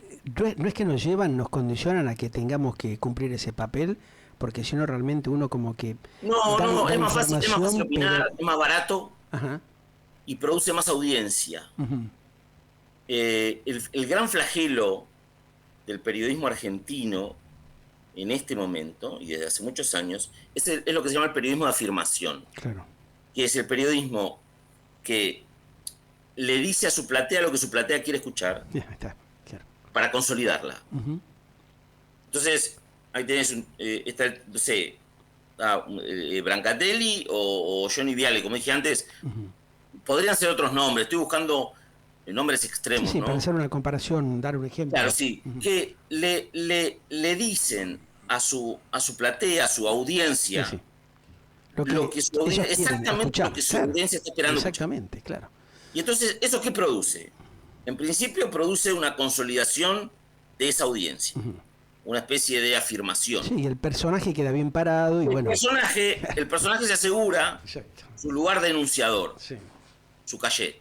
[SPEAKER 1] No es que nos condicionan a que tengamos que cumplir ese papel, porque si no realmente uno como que
[SPEAKER 2] No,
[SPEAKER 1] da
[SPEAKER 2] es más fácil
[SPEAKER 1] información,
[SPEAKER 2] opinar,
[SPEAKER 1] pero...
[SPEAKER 2] es más barato
[SPEAKER 1] Ajá.
[SPEAKER 2] y produce más audiencia.
[SPEAKER 1] Ujú.
[SPEAKER 2] El gran flagelo del periodismo argentino en este momento, y desde hace muchos años, es lo que se llama el periodismo de afirmación,
[SPEAKER 1] Claro.
[SPEAKER 2] que es el periodismo que le dice a su platea lo que su platea quiere escuchar
[SPEAKER 1] Ya está, claro.
[SPEAKER 2] para consolidarla.
[SPEAKER 1] Ujú.
[SPEAKER 2] Entonces, ahí tenés, no sé, Brancatelli o Johnny Viale, como dije antes,
[SPEAKER 1] Ujú.
[SPEAKER 2] podrían ser otros nombres, estoy buscando nombres
[SPEAKER 1] Sí,
[SPEAKER 2] extremos,
[SPEAKER 1] sí, para
[SPEAKER 2] ¿no?
[SPEAKER 1] hacer una comparación, dar un ejemplo.
[SPEAKER 2] Claro, sí,
[SPEAKER 1] Ujú.
[SPEAKER 2] que le dicen a su platea, a su
[SPEAKER 1] Sí, sí.
[SPEAKER 2] audiencia,
[SPEAKER 1] Lo que ellos quieren
[SPEAKER 2] exactamente lo
[SPEAKER 1] escuchar,
[SPEAKER 2] que su
[SPEAKER 1] claro.
[SPEAKER 2] audiencia está esperando escuchar.
[SPEAKER 1] Exactamente, claro.
[SPEAKER 2] Y entonces, ¿eso qué produce? En principio produce una consolidación de esa audiencia,
[SPEAKER 1] Ujú.
[SPEAKER 2] una especie de afirmación.
[SPEAKER 1] Sí, el personaje queda bien parado y bueno.
[SPEAKER 2] El personaje se asegura
[SPEAKER 1] Exacto.
[SPEAKER 2] su lugar de enunciador,
[SPEAKER 1] Sí.
[SPEAKER 2] su caché,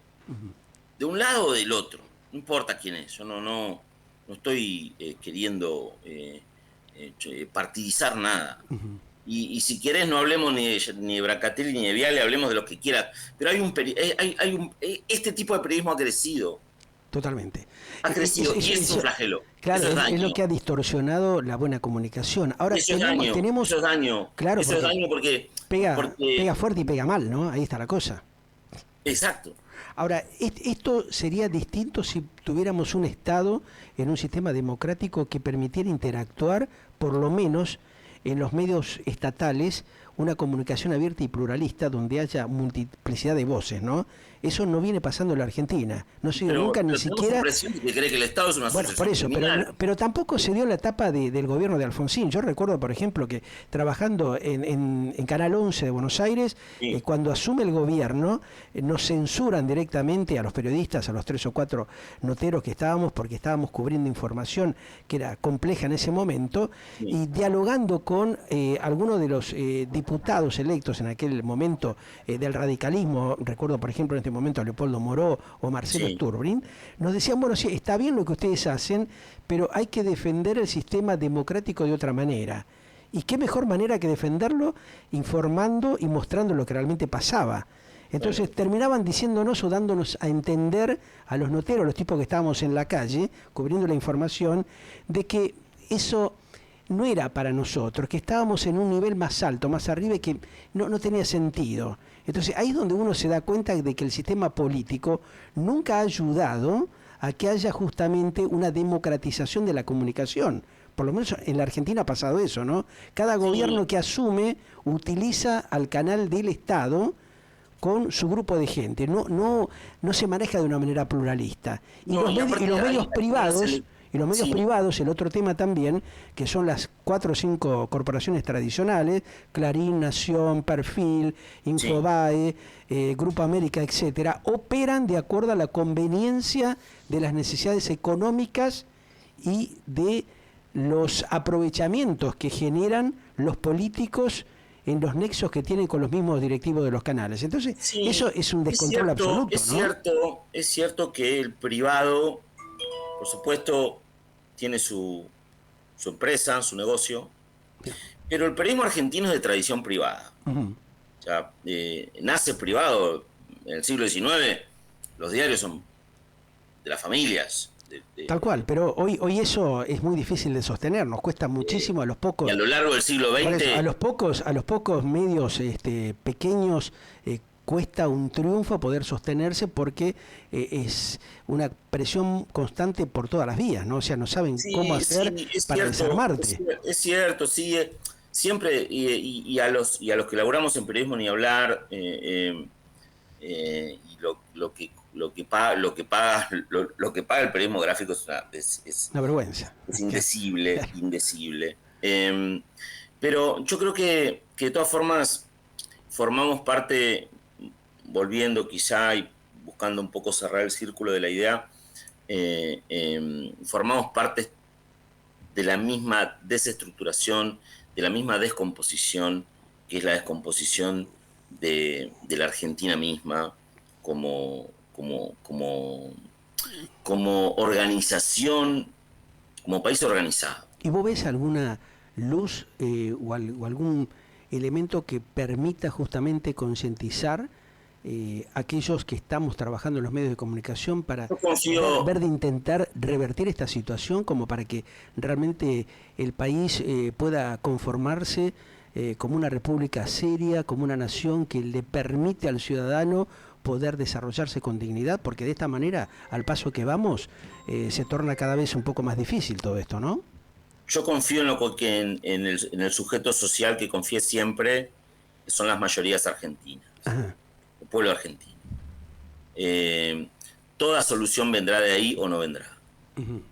[SPEAKER 2] de un lado o del otro, no importa quién es, yo no estoy queriendo partidizar nada.
[SPEAKER 1] Ujú.
[SPEAKER 2] Y si querés no hablemos ni de Brancatelli ni de Viale, hablemos de lo que quieras, pero este tipo de periodismo
[SPEAKER 1] Totalmente.
[SPEAKER 2] ha crecido y es un flagelo,
[SPEAKER 1] Claro,
[SPEAKER 2] eso es
[SPEAKER 1] es lo
[SPEAKER 2] daño.
[SPEAKER 1] que ha distorsionado la buena comunicación. Ahora
[SPEAKER 2] Eso es daño,
[SPEAKER 1] tenemos,
[SPEAKER 2] eso es daño,
[SPEAKER 1] claro,
[SPEAKER 2] eso es
[SPEAKER 1] porque
[SPEAKER 2] daño porque
[SPEAKER 1] pega fuerte y pega mal, ¿no? Ahí está la cosa.
[SPEAKER 2] exacto.
[SPEAKER 1] Ahora, esto sería distinto si tuviéramos un Estado en un sistema democrático que permitiera interactuar, por lo menos en los medios estatales, una comunicación abierta y pluralista donde haya multiplicidad de voces, ¿no? Eso no viene pasando en la Argentina. No se dio nunca ni siquiera...
[SPEAKER 2] un presidente que cree que el Estado es una
[SPEAKER 1] Bueno, por eso, pero tampoco se dio en la etapa del gobierno de Alfonsín. Yo recuerdo, por ejemplo, que trabajando en Canal 11 de Buenos Aires,
[SPEAKER 2] sí.
[SPEAKER 1] Cuando asume el gobierno, nos censuran directamente a los periodistas, a los 3 o 4 noteros que estábamos, porque estábamos cubriendo información que era compleja en ese momento,
[SPEAKER 2] Sí.
[SPEAKER 1] y dialogando con algunos de los diputados electos en aquel momento del radicalismo, recuerdo, por ejemplo, en este momento a Leopoldo Moró o Marcelo
[SPEAKER 2] Sí.
[SPEAKER 1] Stürbring, nos decían, bueno, sí, está bien lo que ustedes hacen, pero hay que defender el sistema democrático de otra manera. ¿Y qué mejor manera que defenderlo informando y mostrando lo que realmente pasaba? Entonces terminaban diciéndonos o dándonos a entender a los noteros, los tipos que estábamos en la calle, cubriendo la información, de que eso no era para nosotros, que estábamos en un nivel más alto, más arriba, y que no tenía sentido. Entonces ahí es donde uno se da cuenta de que el sistema político nunca ha ayudado a que haya justamente una democratización de la comunicación. Por lo menos en la Argentina ha pasado eso, ¿no? Cada gobierno que asume utiliza al canal del Estado con su grupo de gente, no se maneja de una manera pluralista. Y los medios privados... Y los medios privados, el otro tema también, que son las 4 o 5 corporaciones tradicionales, Clarín, Nación, Perfil, Infobae, Grupo América, etcétera, operan de acuerdo a la conveniencia de las necesidades económicas y de los aprovechamientos que generan los políticos en los nexos que tienen con los mismos directivos de los canales. Entonces, eso es un descontrol absoluto, ¿no?
[SPEAKER 2] Es cierto que el privado, por supuesto, tiene su empresa, su negocio, pero el periodismo argentino es de tradición privada.
[SPEAKER 1] Uh-huh.
[SPEAKER 2] O sea, nace privado. En el siglo XIX los diarios son de las familias.
[SPEAKER 1] Tal cual, pero hoy eso es muy difícil de sostener, nos cuesta muchísimo a los pocos.
[SPEAKER 2] Y a lo largo del siglo XX...
[SPEAKER 1] a los pocos medios pequeños cuesta un triunfo poder sostenerse porque es una presión constante por todas las vías, ¿no? O sea, no saben cómo hacer para desarmarte.
[SPEAKER 2] Es cierto, sí. Siempre, y a los que laburamos en periodismo ni hablar, y lo que paga el periodismo gráfico es
[SPEAKER 1] una vergüenza.
[SPEAKER 2] Es indecible. Pero yo creo que de todas formas formamos parte, volviendo quizá y buscando un poco cerrar el círculo de la idea, formamos parte de la misma desestructuración, de la misma descomposición, que es la descomposición de la Argentina misma como organización, como país organizado.
[SPEAKER 1] ¿Y vos ves alguna luz o algún elemento que permita justamente concientizar aquellos que estamos trabajando en los medios de comunicación para ver de intentar revertir esta situación, como para que realmente el país pueda conformarse como una república seria, como una nación que le permite al ciudadano poder desarrollarse con dignidad? Porque de esta manera, al paso que vamos, se torna cada vez un poco más difícil todo esto, ¿no?
[SPEAKER 2] Yo confío en el sujeto social que confíe siempre, que son las mayorías argentinas.
[SPEAKER 1] Ajá.
[SPEAKER 2] El pueblo argentino. Toda solución vendrá de ahí o no vendrá. Uh-huh.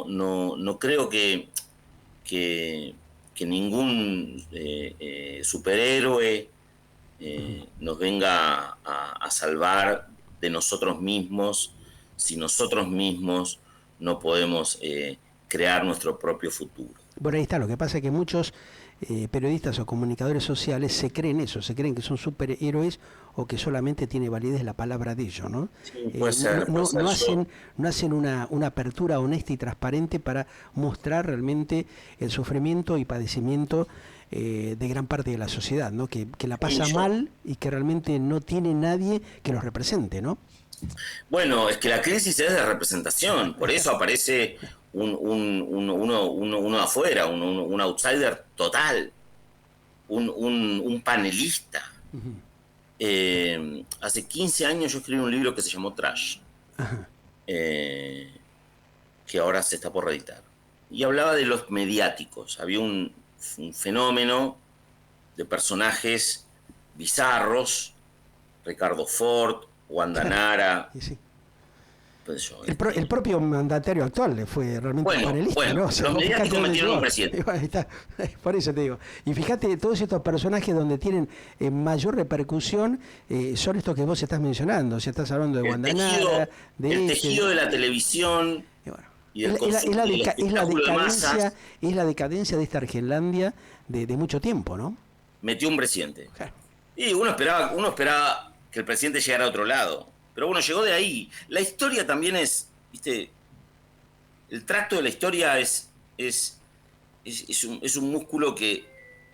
[SPEAKER 2] No creo que ningún superhéroe nos venga a salvar de nosotros mismos si nosotros mismos no podemos crear nuestro propio futuro.
[SPEAKER 1] Bueno, ahí está. Lo que pasa es que muchos periodistas o comunicadores sociales se creen eso, se creen que son superhéroes o que solamente tiene validez la palabra de ellos, ¿no?
[SPEAKER 2] Sí, puede ser,
[SPEAKER 1] no hacen una apertura honesta y transparente para mostrar realmente el sufrimiento y padecimiento de gran parte de la sociedad, ¿no? Que la pasa mal y que realmente no tiene nadie que los represente, ¿no?
[SPEAKER 2] Bueno, es que la crisis es de representación, por eso aparece uno afuera, un outsider total, un panelista. Uh-huh. Hace 15 años yo escribí un libro que se llamó Trash, que ahora se está por reeditar. Y hablaba de los mediáticos. Había un fenómeno de personajes bizarros, Ricardo Ford, Wanda Nara.
[SPEAKER 1] Sí.
[SPEAKER 2] Pues yo,
[SPEAKER 1] El propio mandatario actual fue realmente panelista, ¿no? O sea,
[SPEAKER 2] los mediáticos metieron un presidente.
[SPEAKER 1] Ahí está. Por eso te digo. Y fíjate, todos estos personajes donde tienen mayor repercusión son estos que vos estás mencionando. O sea, estás hablando de Wanda Nara,
[SPEAKER 2] el tejido de la televisión.
[SPEAKER 1] Y bueno,
[SPEAKER 2] Y del consumo,
[SPEAKER 1] es la decadencia de esta Argelandia de mucho tiempo, ¿no?
[SPEAKER 2] Metió un presidente.
[SPEAKER 1] Claro.
[SPEAKER 2] Y uno esperaba que el presidente llegara a otro lado. Pero bueno, llegó de ahí. La historia también es, ¿viste? El tracto de la historia es un músculo que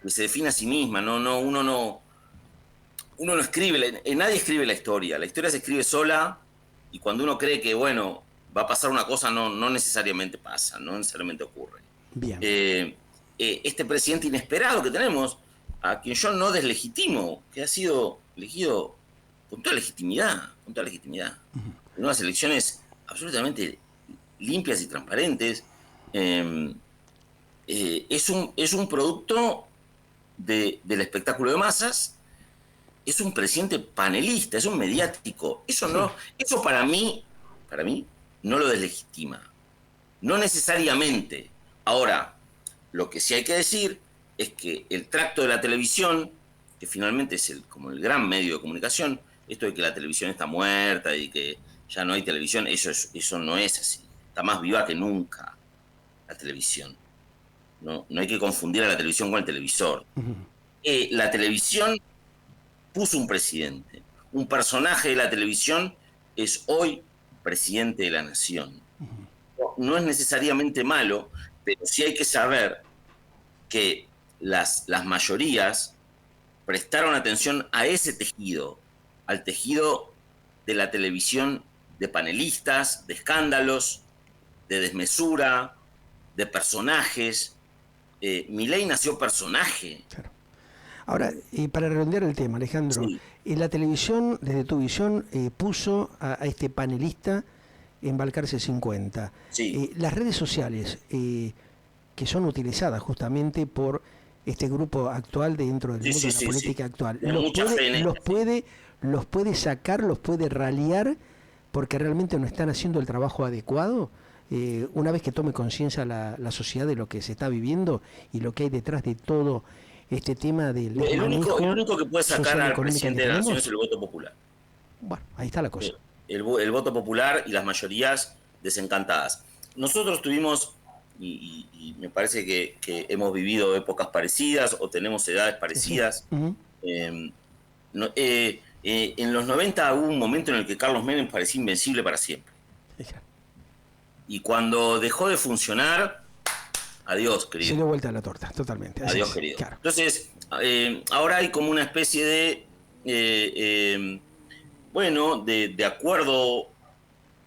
[SPEAKER 2] se define a sí misma. Uno no escribe, nadie escribe la historia. La historia se escribe sola y cuando uno cree que, bueno, va a pasar una cosa, no necesariamente pasa, no necesariamente ocurre.
[SPEAKER 1] Bien.
[SPEAKER 2] Este presidente inesperado que tenemos, a quien yo no deslegitimo, que ha sido elegido con toda legitimidad, en unas elecciones absolutamente limpias y transparentes, es un producto del espectáculo de masas, es un presidente panelista, es un mediático. Eso para mí no lo deslegitima. No necesariamente. Ahora, lo que sí hay que decir es que el tracto de la televisión, que finalmente es como el gran medio de comunicación, esto de que la televisión está muerta y que ya no hay televisión, eso no es así. Está más viva que nunca la televisión. No hay que confundir a la televisión con el televisor. La televisión puso un presidente. Un personaje de la televisión es hoy presidente de la nación. No es necesariamente malo, pero sí hay que saber que las mayorías prestaron atención a ese tejido, al tejido de la televisión, de panelistas, de escándalos, de desmesura, de personajes. Milei nació personaje.
[SPEAKER 1] Claro. Ahora, para redondear el tema, Alejandro,
[SPEAKER 2] Sí.
[SPEAKER 1] La televisión, desde tu visión, puso a este panelista en Balcarce 50.
[SPEAKER 2] Sí.
[SPEAKER 1] Las redes sociales, que son utilizadas justamente por este grupo actual dentro del mundo de la política actual, los puede sacar, los puede raliar, porque realmente no están haciendo el trabajo adecuado, una vez que tome conciencia la sociedad de lo que se está viviendo y lo que hay detrás de todo este tema del
[SPEAKER 2] el único que puede sacar al presidente de la nación es el voto popular.
[SPEAKER 1] Bueno, ahí está la cosa.
[SPEAKER 2] El voto popular y las mayorías desencantadas. Nosotros tuvimos, y me parece que hemos vivido épocas parecidas o tenemos edades parecidas. Sí. En los 90 hubo un momento en el que Carlos Menem parecía invencible para siempre. Y cuando dejó de funcionar, adiós, querido.
[SPEAKER 1] Se dio vuelta a la torta, totalmente.
[SPEAKER 2] Adiós, querido. Claro. Entonces, ahora hay como una especie de acuerdo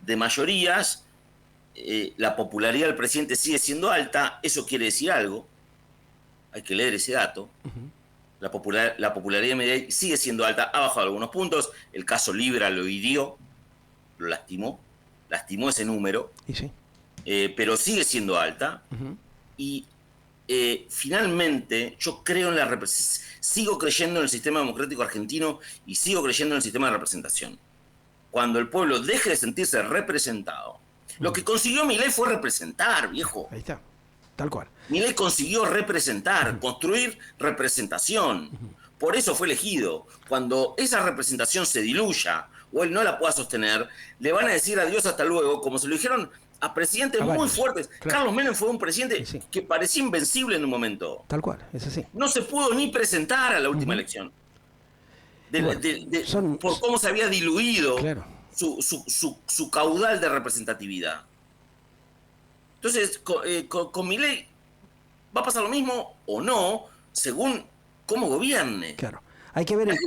[SPEAKER 2] de mayorías. La popularidad del presidente sigue siendo alta. Eso quiere decir algo. Hay que leer ese dato. La popularidad de Milei sigue siendo alta. Ha bajado algunos puntos. El caso Libra lo hirió, lo lastimó ese número.
[SPEAKER 1] Y sí.
[SPEAKER 2] Pero sigue siendo alta. Y finalmente yo creo sigo creyendo en el sistema democrático argentino y sigo creyendo en el sistema de representación. Cuando el pueblo deje de sentirse representado, lo que consiguió Milei fue representar, viejo.
[SPEAKER 1] Ahí está, tal cual.
[SPEAKER 2] Milei consiguió representar, construir representación. Por eso fue elegido. Cuando esa representación se diluya o él no la pueda sostener, le van a decir adiós, hasta luego, como se lo dijeron a presidentes muy fuertes. Claro. Carlos Menem fue un presidente que parecía invencible en un momento.
[SPEAKER 1] Tal cual, es así.
[SPEAKER 2] No se pudo ni presentar a la última elección. Por cómo se había diluido su caudal de representatividad. Entonces, con Milei va a pasar lo mismo o no, según cómo gobierne.
[SPEAKER 1] Claro. Hay que ver el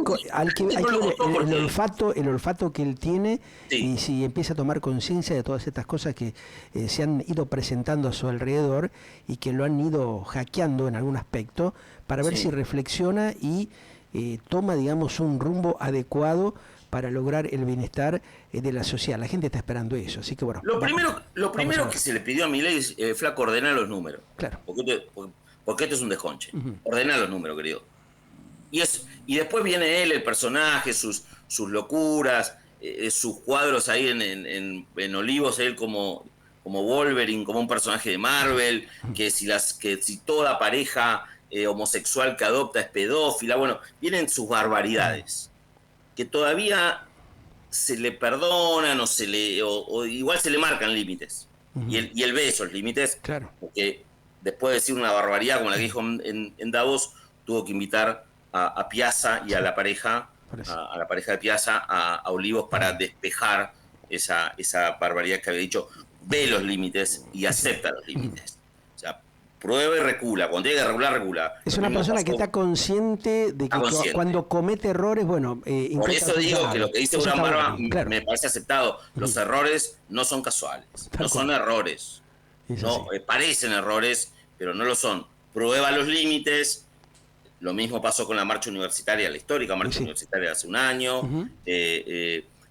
[SPEAKER 1] olfato que él tiene, y si empieza a tomar conciencia de todas estas cosas que se han ido presentando a su alrededor y que lo han ido hackeando en algún aspecto, para ver si reflexiona y toma, digamos, un rumbo adecuado para lograr el bienestar de la sociedad. La gente está esperando eso, así que bueno.
[SPEAKER 2] Lo primero que se le pidió a Milei es, flaco, ordenar los números.
[SPEAKER 1] Claro.
[SPEAKER 2] Porque esto es un desconche. Ordenar los números, querido. Y después viene él, el personaje, sus locuras, sus cuadros ahí en Olivos, él como Wolverine, como un personaje de Marvel, que si toda pareja homosexual que adopta es pedófila. Bueno, vienen sus barbaridades, que todavía se le perdonan o igual se le marcan límites. Y él ve esos límites,
[SPEAKER 1] claro,
[SPEAKER 2] porque después de decir una barbaridad como la que dijo en Davos, tuvo que invitar a Piazza y a la pareja, a la pareja de Piazza, a Olivos para despejar esa barbaridad que había dicho. Ve los límites y acepta los límites. O sea, prueba y recula. Cuando tiene que regular, recula.
[SPEAKER 1] Es una persona que está consciente de que cuando comete errores, bueno...
[SPEAKER 2] Por eso digo que lo que dice Durán Barba
[SPEAKER 1] claro,
[SPEAKER 2] me parece aceptado. Los errores no son casuales, no son errores. No, parecen errores, pero no lo son. Prueba los límites. Lo mismo pasó con la marcha universitaria, la histórica marcha universitaria de hace un año.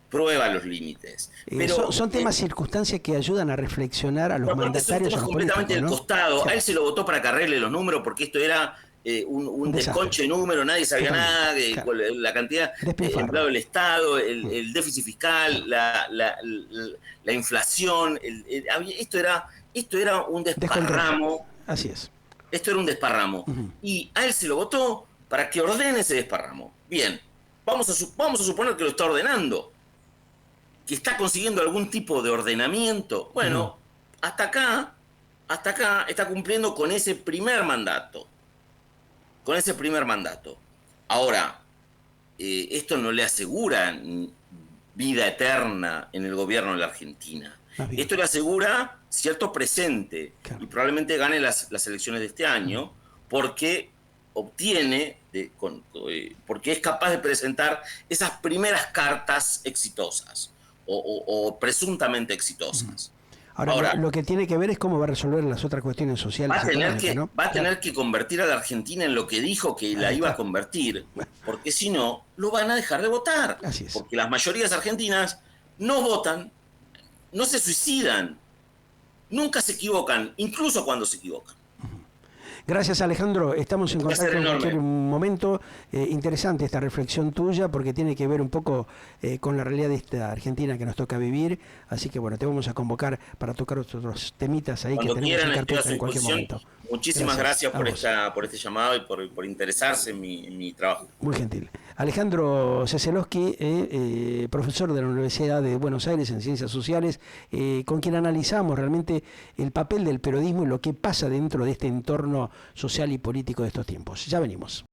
[SPEAKER 2] Prueba los límites. Pero
[SPEAKER 1] son temas, circunstancias que ayudan a reflexionar a los mandatarios.
[SPEAKER 2] Son completamente del costado. A él se lo votó para que arregle los números, porque esto era un desconche de números, nadie sabía nada, la cantidad de empleado del Estado, el déficit fiscal, la inflación. Esto era un desparramo.
[SPEAKER 1] Así es.
[SPEAKER 2] Esto era un desparramo. Y a él se lo votó para que ordene ese desparramo. Bien, vamos a suponer que lo está ordenando, que está consiguiendo algún tipo de ordenamiento. Bueno, hasta acá está cumpliendo con ese primer mandato. Ahora, esto no le asegura vida eterna en el gobierno de la Argentina. Esto le asegura cierto presente, claro, y probablemente gane las elecciones de este año, porque porque es capaz de presentar esas primeras cartas exitosas o presuntamente exitosas.
[SPEAKER 1] Ahora, lo que tiene que ver es cómo va a resolver las otras cuestiones sociales.
[SPEAKER 2] Va a tener que convertir a la Argentina en lo que dijo que la iba a convertir, porque si no, lo van a dejar de votar.
[SPEAKER 1] Así es.
[SPEAKER 2] Porque las mayorías argentinas no votan, no se suicidan, nunca se equivocan, incluso cuando se equivocan.
[SPEAKER 1] Gracias, Alejandro. Estamos en contacto en cualquier momento. Interesante esta reflexión tuya, porque tiene que ver un poco con la realidad de esta Argentina que nos toca vivir. Así que bueno, te vamos a convocar para tocar otros temitas ahí
[SPEAKER 2] cuando
[SPEAKER 1] que tenemos
[SPEAKER 2] quieran,
[SPEAKER 1] en carpeta en cualquier momento.
[SPEAKER 2] Muchísimas gracias por este llamado y por interesarse en mi trabajo.
[SPEAKER 1] Muy gentil. Alejandro Ceselowski, profesor de la Universidad de Buenos Aires en Ciencias Sociales, con quien analizamos realmente el papel del periodismo y lo que pasa dentro de este entorno social y político de estos tiempos. Ya venimos.